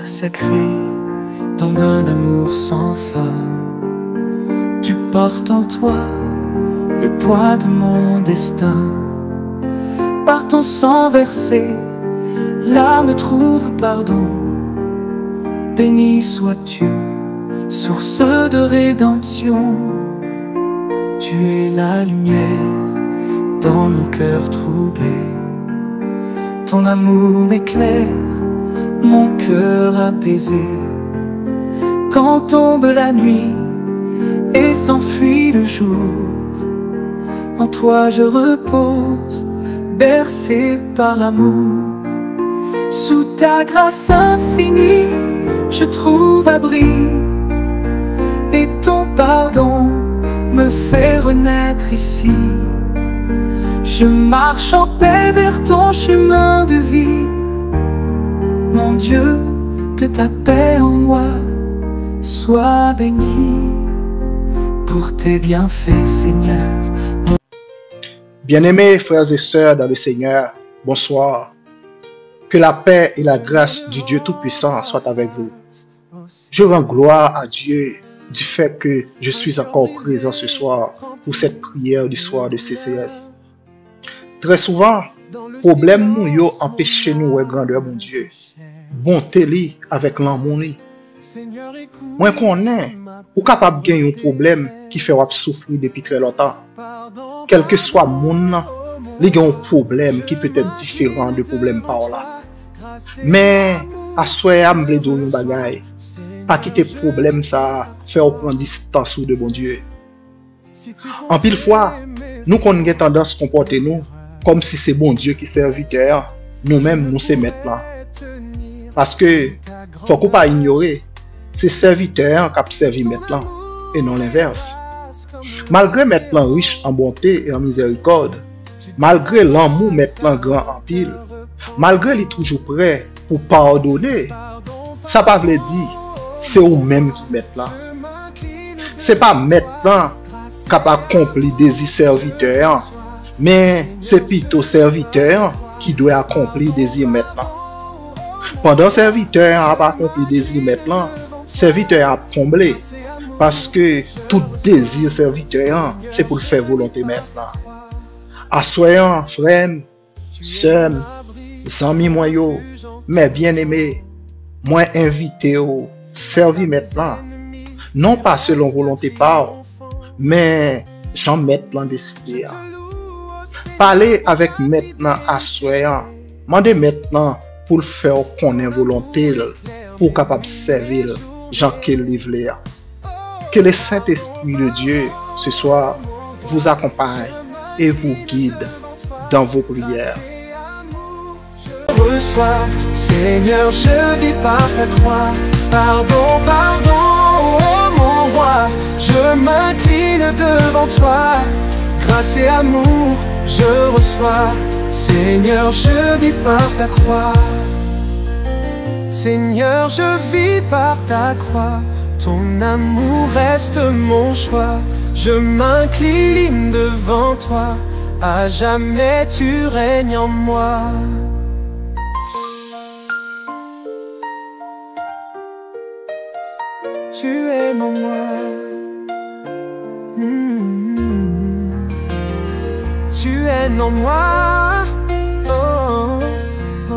sacré, don d'un amour sans fin. Tu portes en toi le poids de mon destin. Par ton sang versé, l'âme trouve pardon. Béni sois-tu, source de rédemption. Tu es la lumière dans mon cœur troublé. Ton amour m'éclaire, mon cœur apaisé. Quand tombe la nuit et s'enfuit le jour, en toi je repose, bercé par l'amour. Sous ta grâce infinie, je trouve abri, et ton pardon me fait renaître ici. Je marche en paix vers ton chemin de vie. Mon Dieu, que ta paix en moi soit bénie pour tes bienfaits, Seigneur. Bien-aimés frères et sœurs dans le Seigneur, bonsoir. Que la paix et la grâce du Dieu Tout-Puissant soient avec vous. Je rends gloire à Dieu du fait que je suis encore présent ce soir pour cette prière du soir de CCS. Très souvent, problème nous yo empêche nous ouais grandeur mon Dieu. Bonté li avec l'amour li. Moi connais ou capable gagner un problème qui fait wap souffrir depuis très longtemps. Quel que soit mon li gen un problème qui peut être différent de problème par là. Mais à souhait am vle do yon bagay. Pas quitter problème ça faire prendre distance de bon Dieu. En pile fois, nous qu'on a tendance à comporter nous comme si c'est bon Dieu qui serviteur, nous-mêmes nous se mettre là. Parce que faut qu'on pas ignorer, c'est serviteur qui a servi maintenant et non l'inverse. Malgré maintenant riche en bonté et en miséricorde, malgré l'amour maintenant grand en pile, malgré il est toujours prêt pour pardonner, ça pas veut dire c'est vous-même qui mettez là. C'est pas maintenant qu'à accomplir des serviteurs, mais c'est plutôt serviteur qui doit accomplir des désirs maintenant. Pendant serviteur a pas accompli des désirs maintenant, serviteur a comblé parce que tout désir serviteur c'est pour faire volonté maintenant. Assoyant frères, sœurs, amis moyaux, mes bien-aimés, moi invité au servir maintenant, non pas selon volonté par, mais j'en maintenant décidé. Parler avec maintenant assoyant, mandez maintenant pour le faire connaître volonté, pour capable servir Jean qu'il livre. Que le Saint-Esprit de Dieu ce soir vous accompagne et vous guide dans vos prières. Reçois, Seigneur, je vis par ta croix. Pardon, pardon, oh mon roi, je m'incline devant toi. Grâce et amour, je reçois. Seigneur, je vis par ta croix. Seigneur, je vis par ta croix. Ton amour reste mon choix. Je m'incline devant toi. À jamais tu règnes en moi. Tu es en moi. Tu es en moi. Oh, oh.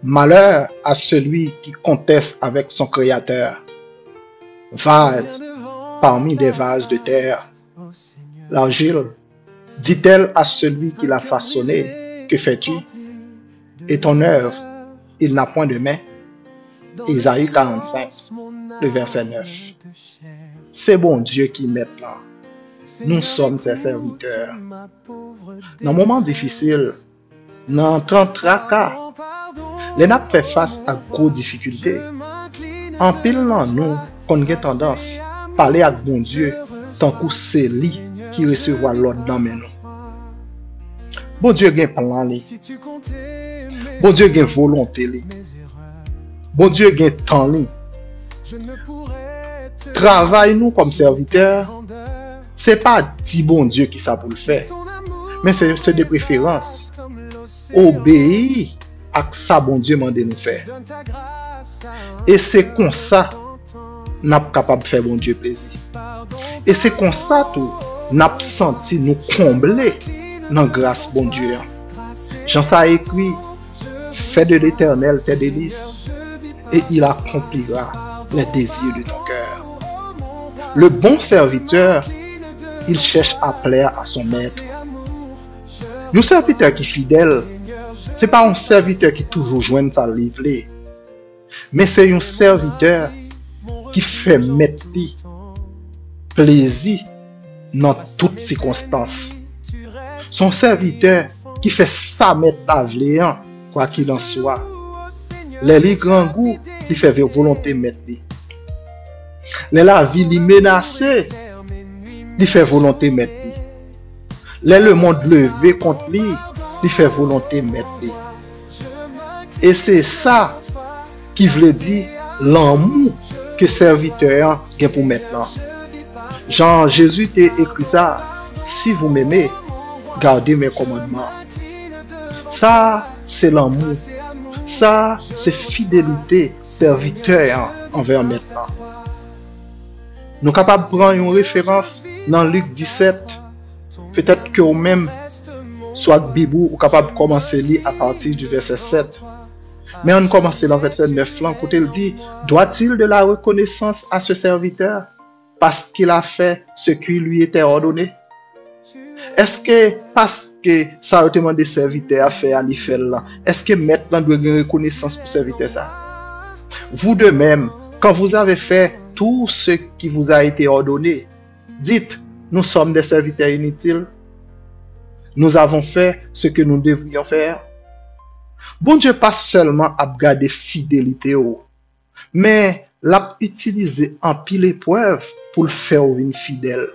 Malheur à celui qui conteste avec son Créateur. Vase parmi des vases de terre. L'argile dit-elle à celui qui l'a façonné, que fais-tu? Et ton œuvre, il n'a point de main. Isaïe 45, le verset 9. C'est bon Dieu qui met là. Nous sommes ses serviteurs. Dans moments difficiles, dans temps tracas, les n'a fait face à gros difficultés. En pile dans nous, qu'on a tendance à parler avec bon Dieu, tant que c'est lui qui recevra l'ordre dans mes noms. Bon Dieu a un plan. Bon Dieu gen volonté li. Bon Dieu gen temps li. Travail nous comme serviteurs, c'est pas dit bon Dieu qui ça pour le faire, mais c'est de préférence. Obéir à ça bon Dieu mande nous faire. Et c'est comme ça n'a pas capable de faire bon Dieu plaisir. Et c'est comme ça tout n'a senti nous combler dans grâce bon Dieu. Jean ça écrit, fais de l'Éternel tes délices et il accomplira les désirs de ton cœur. Le bon serviteur, il cherche à plaire à son maître. Nous serviteurs qui fidèles, c'est pas un serviteur qui toujours joint sa livrée, mais c'est un serviteur qui fait mettre plaisir dans toutes circonstances. Son serviteur qui fait ça mettre la vléant, quoi qu'il en soit. Les grands goûts, il fait volonté mettre. La vie li menacée, il fait volonté mettre. Le monde levé contre lui, il fait volonté mettre. Et c'est ça qui veut dire l'amour que serviteur a pour maintenant. Jean Jésus t'a écrit ça, si vous m'aimez, gardez mes commandements. Ça, c'est l'amour. Ça, c'est fidélité serviteur envers maintenant. Nous sommes capables de prendre une référence dans Luc 17. Peut-être que vous-même, soit Bible, ou capable de commencer à lire à partir du verset 7. Mais on commence dans le verset 9, là, quand il dit, doit-il de la reconnaissance à ce serviteur parce qu'il a fait ce qui lui était ordonné? Est-ce que parce que ça a été demandé serviteur à faire à l'effet là, est-ce que maintenant doit avoir une reconnaissance pour serviteur ça? Vous de même, quand vous avez fait tout ce qui vous a été ordonné, dites, nous sommes des serviteurs inutiles. Nous avons fait ce que nous devrions faire. Bon Dieu pas seulement à garder fidélité, mais l'a utilisé en pile épreuve pour le faire une fidèle.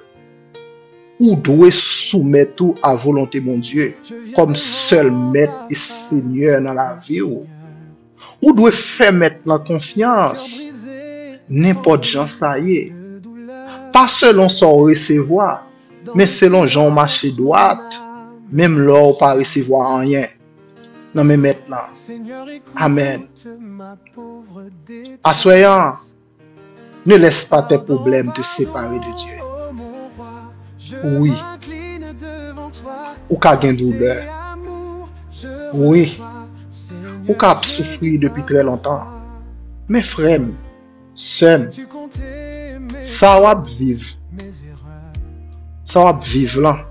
Ou doit soumettre tout à volonté mon Dieu comme seul maître et seigneur dans la vie. Ou doit faire mettre la confiance n'importe gens ça y est. Pas selon son recevoir, mais selon Jean marché droite, même l'or pas recevoir rien. Non mais maintenant. Amen. Assoyant, ne laisse pas tes problèmes te séparer de Dieu. Oui. Ou qu'a gain douleur. Oui. Ou qu'a souffrir depuis très longtemps. Mais frère, seul, ça va vivre. Ça va vivre là.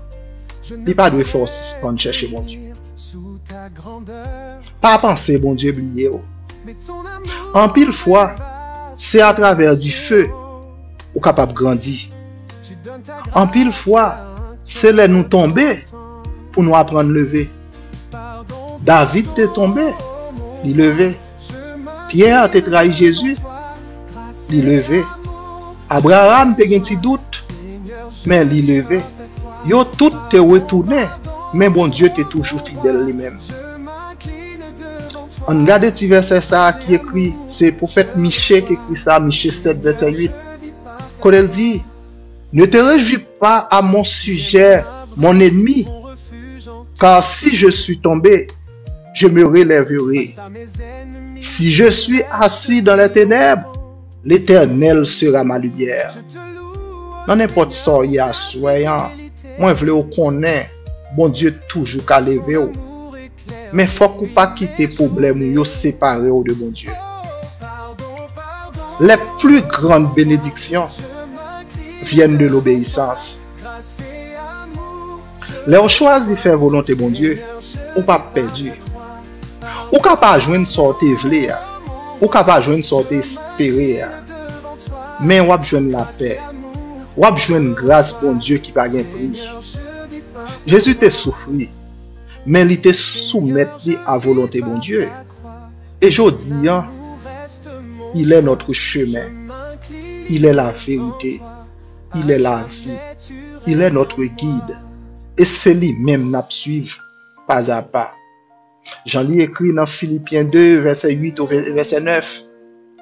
Il pas de force pour chercher mon Dieu. Pas penser bon Dieu oublié. En pile fois, c'est à travers du feu ou capable de grandir. En pile fois, c'est là nous tomber pour nous apprendre à lever. David t'est tombé, il levé. Pierre t'a trahi Jésus, il levé. Abraham t'a un petit doute, mais il levé. Yo tout te retourné, mais bon Dieu t'est toujours fidèle lui-même. On regarde le petit verset ça qui écrit, c'est prophète Michée qui écrit ça, Michée 7 verset 8. Quand elle dit, ne te réjouis pas à mon sujet, mon ennemi, car si je suis tombé, je me relèverai. Si je suis assis dans les ténèbres, l'Éternel sera ma lumière. Dans n'importe ça, il y a soyant, moi je veux connaître, bon Dieu toujours qu'à lever. Mais il faut pas quitter problème ou séparer de bon Dieu. Les plus grandes bénédictions viennent de l'obéissance. Les choisi de faire volonté bon Dieu, ou pas perdu. Ou capable joindre sortir vle, ou capable joindre sortir espérer. Mais ou joindre la paix. Ou joindre grâce bon Dieu qui pas gain prix. Jésus t'a souffert, mais il te soumettre à volonté bon Dieu. Et je dis, il est notre chemin, il est la vérité, il est la vie, il est notre guide. Et c'est lui-même nous suivre pas à pas. J'en lis écrit dans Philippiens 2, verset 8 au verset 9.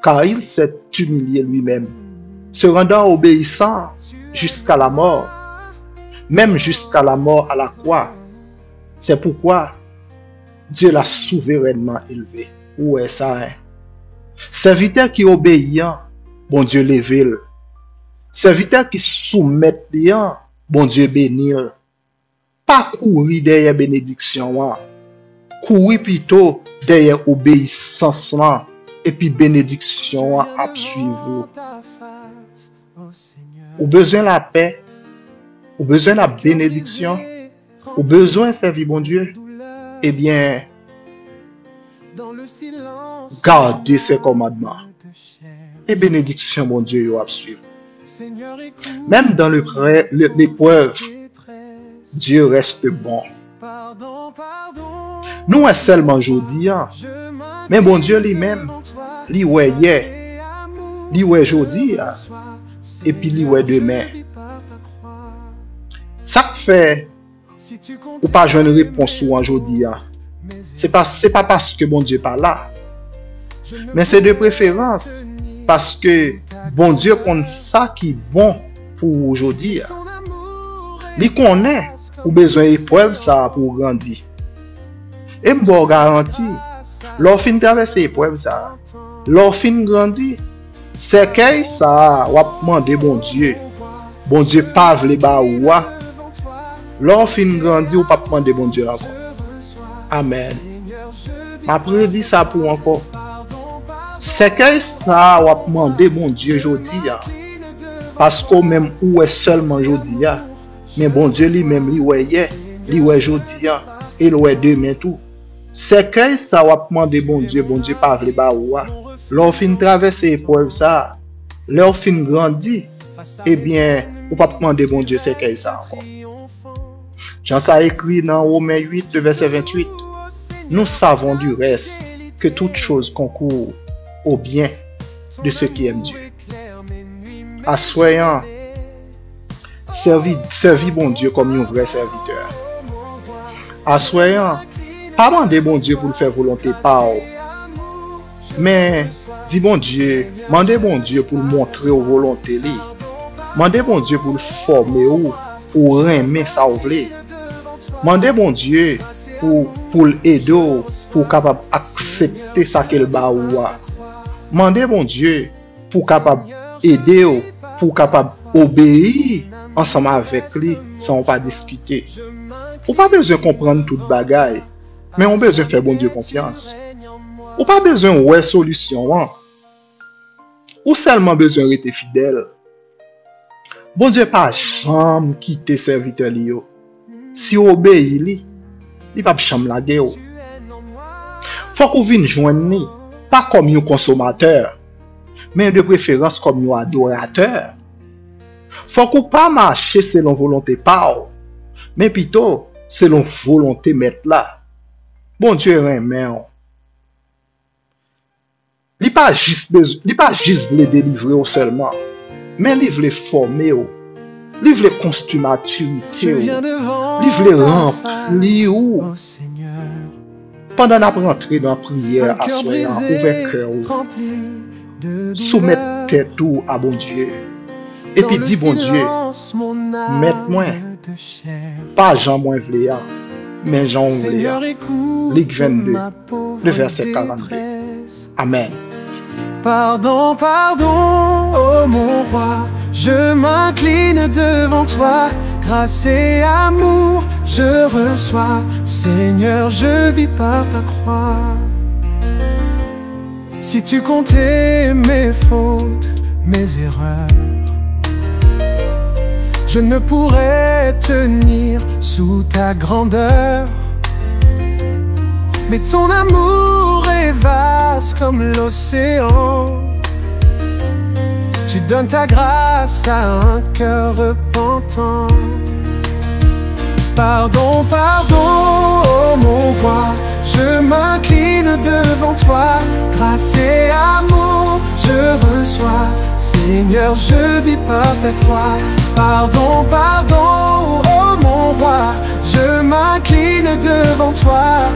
Car il s'est humilié lui-même, se rendant obéissant jusqu'à la mort, même jusqu'à la mort à la croix. C'est pourquoi Dieu l'a souverainement élevé. Où est ça, hein? Serviteur qui obéit, bon Dieu l'éveille. Serviteur qui soumet, bon Dieu bénit. Pas courir derrière bénédiction, courir plutôt derrière obéissance, et puis bénédiction à suivre. Au besoin de la paix, au besoin de la bénédiction, au besoin de servir bon Dieu, eh bien, gardez ses commandements. Et bénédiction, bon Dieu, vous suivre. Même dans l'épreuve, Dieu reste bon. Nous, est seulement aujourd'hui, mais bon Dieu lui-même, lui ouais hier, lui ouais aujourd'hui, et puis lui ouais demain. Ça fait, ou pas jouer une réponse aujourd'hui, c'est pas parce que bon Dieu pas là, mais c'est de préférence parce que bon Dieu connaît ça qui est bon pour aujourd'hui. Il connaît ou besoin d'épreuve ça pour grandir. Et me garantie, lorsqu'on traverse l'épreuve ça, lorsqu'on grandit, c'est que ça va demander bon Dieu pas vle ba ou. Lorsqu'on grandit ou pas demander bon Dieu encore. Amen. Après dit ça pour encore. C'est que ça va demander bon Dieu aujourd'hui. Parce que même où est seulement aujourd'hui. Mais bon Dieu lui-même, lui ouais hier, lui ouais aujourd'hui, et lui ouais demain tout. C'est que ça va demander bon Dieu pas vle ba ou. Lorsqu'on traverse l'épreuve ça, lorsqu'on grandit, eh bien, ou pas demander bon Dieu c'est que ça encore. Jean ça écrit dans Romains 8, verset 28. Nous savons du reste que toute chose concourt au bien de ceux qui aiment Dieu. Assoyant, servi bon Dieu comme un vrai serviteur. Assoyant, pas demander bon Dieu pour le faire volonté par mais dis bon Dieu, mandez bon Dieu pour le montrer aux volontés li. Mandez bon Dieu pour le former ou remettre ça au blé. Mandez bon Dieu pour l'aider pour capable accepter ça qu'elle ba ou. Mandez bon Dieu pour capable aider pour capable obéir ensemble avec lui sans pas discuter. Ou pas besoin comprendre toute bagaille, mais on besoin faire bon Dieu confiance. Ou pas besoin ouais solution, ou seulement besoin rester fidèle. Bon Dieu pas jamais quitter serviteur li yo. Si obéit li, il pas jamais la guerre. Faut qu'on vienne joindre ni pas comme un consommateur, mais de préférence comme un adorateur. Faut qu'on pas marcher selon volonté pas, mais plutôt selon volonté mettre là. Bon Dieu remet. Il pas juste veut délivrer seulement, mais il veut former, il veut construire maturité, il veut remplir. Pendant la rentrée dans la prière, à soyant ouvert cœur, soumettre tête à bon Dieu, et puis dit bon Dieu, mette-moi, pas Jean moins vle, mais Jean vle. Luc 22, le verset 42. Amen. Pardon, pardon, oh mon roi, je m'incline devant toi, grâce et amour, je reçois, Seigneur, je vis par ta croix. Si tu comptais mes fautes, mes erreurs, je ne pourrais tenir sous ta grandeur. Mais ton amour est vaste comme l'océan. Tu donnes ta grâce à un cœur repentant. Pardon, pardon, oh mon roi, je m'incline devant toi. Grâce et amour, je reçois. Seigneur, je vis par ta croix. Pardon, pardon, oh mon roi, je m'incline devant toi.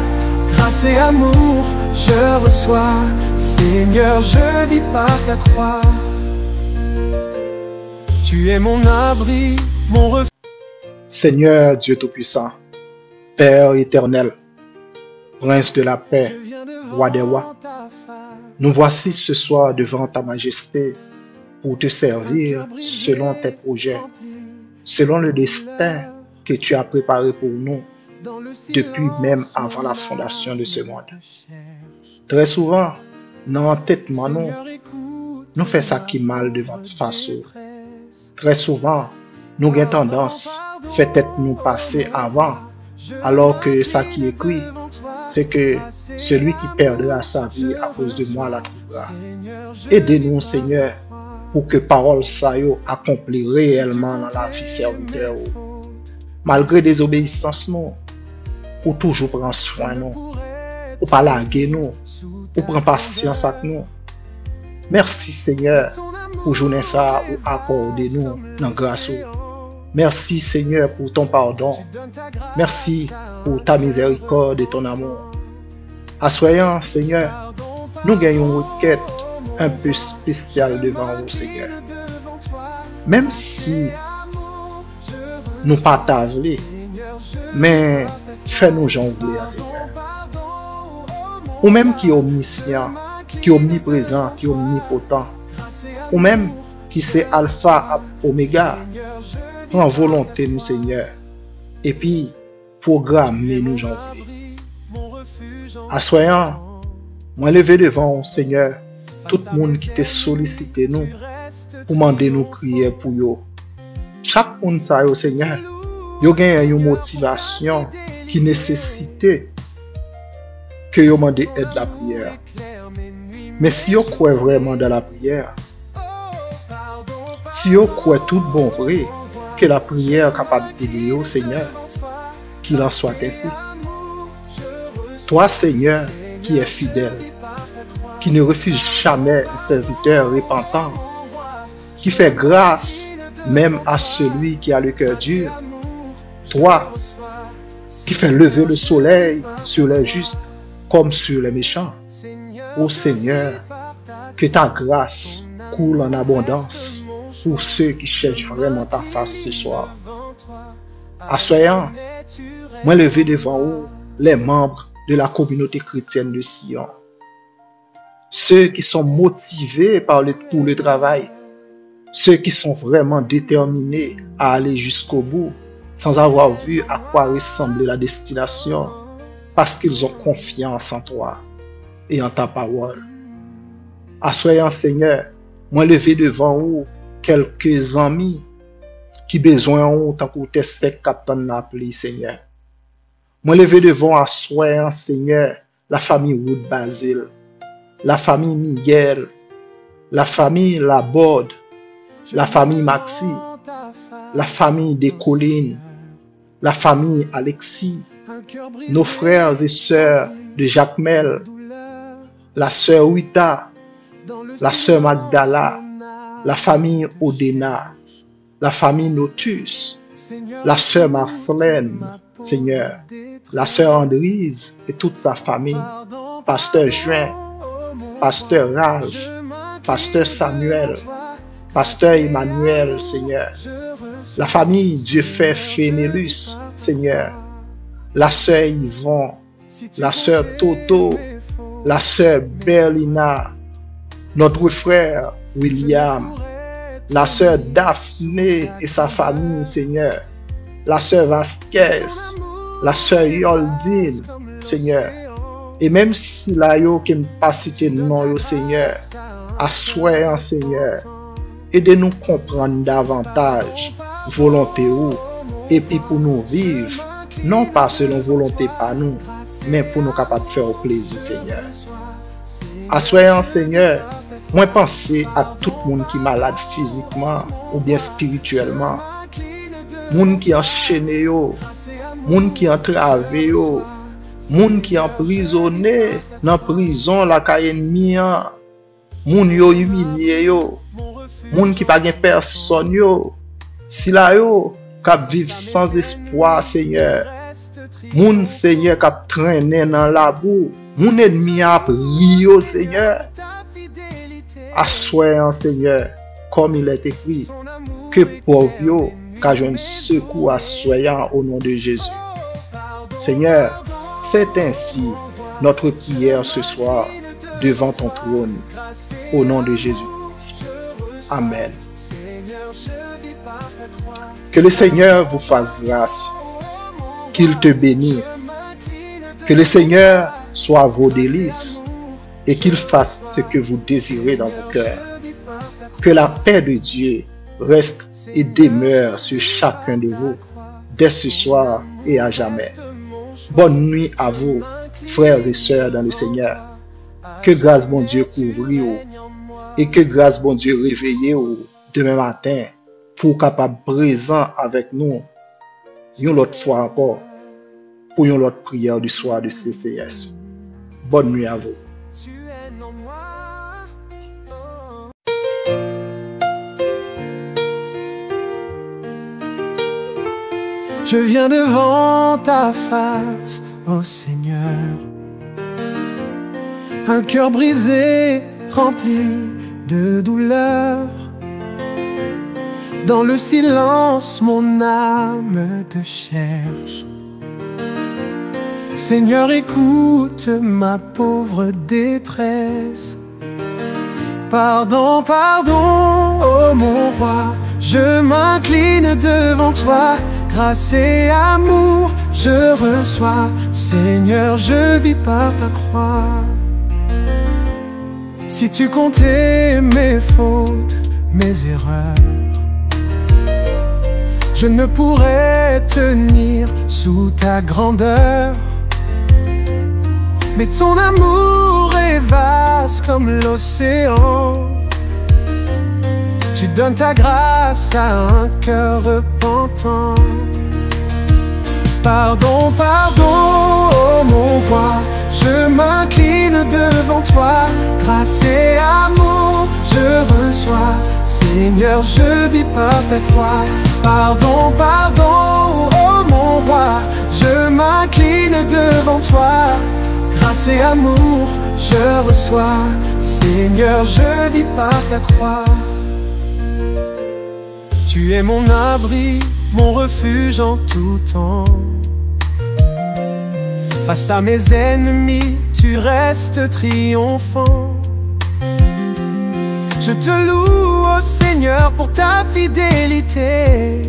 Grâce et amour, je reçois. Seigneur, je vis par ta croix. Tu es mon abri, mon refuge. Seigneur Dieu Tout-Puissant, Père éternel, Prince de la paix, Roi des rois, nous voici ce soir devant ta majesté pour te servir selon tes projets, selon le destin que tu as préparé pour nous depuis même avant la fondation de ce monde. Très souvent, dans l'entêtement, nous faisons ça qui mal devant face. Très souvent, nous avons tendance à faire tête nous passer avant, alors que ça qui est écrit, c'est que celui qui perdra sa vie à cause de moi la trouvera. Aidez-nous, Seigneur, pour que parole ça accomplit réellement dans la vie serviteur. Malgré désobéissance, nous, pour toujours prendre soin de nous, pour pas larguer nous, pour prendre patience avec nous. Merci, Seigneur, pour journée ça ou accorder nous dans grâce. Merci, Seigneur, pour ton pardon. Merci pour ta miséricorde et ton amour. Assoyant, Seigneur, nous gagnons une requête un peu spéciale devant vous, Seigneur. Même si nous ne pas t'avler, mais fais-nous jongler, Seigneur. Ou même qui est omniscient, qui est omniprésent, qui est omnipotent, ou même qui c'est alpha, oméga, en volonté nous, Seigneur, et puis programmer nous jongler. Assoyant, moi lever devant vous, Seigneur, tout le monde qui t'a sollicité nous, pour demander nous prier pour eux. Chaque monde ça, Seigneur, yo gagne une motivation qui nécessite que yo demande aide la prière. Mais si yo croit vraiment dans la prière, si yo croit tout bon vrai que la prière est capable d'aider au Seigneur, qu'il en soit ainsi. Toi, Seigneur, qui es fidèle, qui ne refuse jamais un serviteur repentant, qui fait grâce même à celui qui a le cœur dur, toi, qui fais lever le soleil sur les justes comme sur les méchants. Ô Seigneur, que ta grâce coule en abondance pour ceux qui cherchent vraiment ta face ce soir. Assoyant, moi lever devant vous les membres de la communauté chrétienne de Sion. Ceux qui sont motivés par pour le travail, ceux qui sont vraiment déterminés à aller jusqu'au bout sans avoir vu à quoi ressemblait la destination parce qu'ils ont confiance en toi et en ta parole. Assoyant, Seigneur, moi lever devant vous quelques amis qui besoin ont tant que testé capitaine appelé, Seigneur. Moi lever devant assoyant, Seigneur, la famille Wood Basile, la famille Miguel, la famille Laborde, la famille Maxi, la famille des Collines, la famille Alexis, nos frères et sœurs de Jacmel, la sœur Wita, la sœur Magdala, la famille Odena, la famille Notus, la sœur Marcelène, Seigneur, la sœur Andrise et toute sa famille, pasteur Juin, pasteur Ralph, pasteur Samuel, pasteur Emmanuel, Seigneur, la famille Dieu fait Fénélus, Seigneur, la sœur Yvon, la sœur Toto, la sœur Berlina, notre frère William, la sœur Daphné et sa famille, Seigneur, la sœur Vasquez, la sœur Yoldine, Seigneur. Et même si la yo qui ne pas cité non, Seigneur, assoyant, Seigneur, aidez-nous comprendre davantage volonté ou et puis pour nous vivre, non pas selon volonté par nous, mais pour nous capables de faire au plaisir, Seigneur. Assoyant, Seigneur, moi penser à tout le monde qui est malade physiquement ou bien spirituellement, monde qui est enchaîné, monde qui est entravé, monde qui est emprisonné dans la prison, la caille ennemie, monde yo humilié, monde qui pas personne, si là yo cap vivre sans espoir, Seigneur, Moun Seigneur qui a traîné dans la boue, mon ennemi a pris au Seigneur. Assoyant Seigneur, comme il est écrit, que pauvre car je ne secours assoyant au nom de Jésus. Seigneur, c'est ainsi notre prière ce soir devant ton trône, au nom de Jésus. Amen. Que le Seigneur vous fasse grâce, qu'il te bénisse, que le Seigneur soit vos délices et qu'il fasse ce que vous désirez dans vos cœurs. Que la paix de Dieu reste et demeure sur chacun de vous, dès ce soir et à jamais. Bonne nuit à vous, frères et sœurs dans le Seigneur. Que grâce bon Dieu couvre vous et que grâce bon Dieu réveille vous demain matin pour capable présent avec nous une autre fois encore pour une autre prière du soir de CCS. Bonne nuit à vous. Je viens devant ta face, ô Seigneur. Un cœur brisé, rempli de douleur. Dans le silence, mon âme te cherche. Seigneur, écoute ma pauvre détresse. Pardon, pardon, ô mon roi, je m'incline devant toi. Grâce et amour, je reçois. Seigneur, je vis par ta croix. Si tu comptais mes fautes, mes erreurs, je ne pourrais tenir sous ta grandeur. Mais ton amour est vaste comme l'océan. Tu donnes ta grâce à un cœur repentant. Pardon, pardon, ô mon roi, je m'incline devant toi. Grâce et amour, je reçois. Seigneur, je vis par ta croix. Pardon, pardon, ô mon roi, je m'incline devant toi. Grâce et amour, je reçois. Seigneur, je vis par ta croix. Tu es mon abri, mon refuge en tout temps. Face à mes ennemis, tu restes triomphant. Je te loue, ô Seigneur, pour ta fidélité.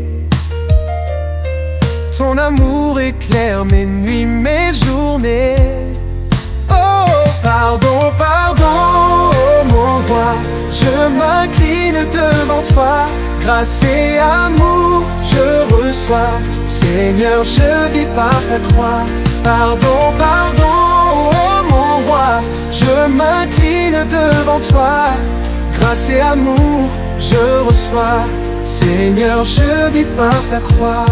Ton amour éclaire mes nuits, mes journées. Oh, pardon, pardon, oh mon roi, je m'incline devant toi. Grâce et amour, je reçois. Seigneur, je vis par ta croix. Pardon, pardon, oh mon roi, je m'incline devant toi. Grâce et amour, je reçois. Seigneur, je vis par ta croix.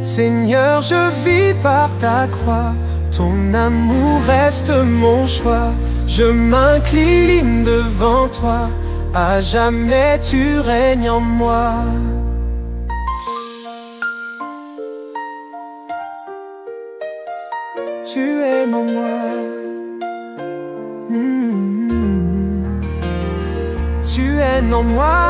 Seigneur, je vis par ta croix. Ton amour reste mon choix. Je m'incline devant toi. À jamais tu règnes en moi. Tu aimes en moi. Tu aimes en moi.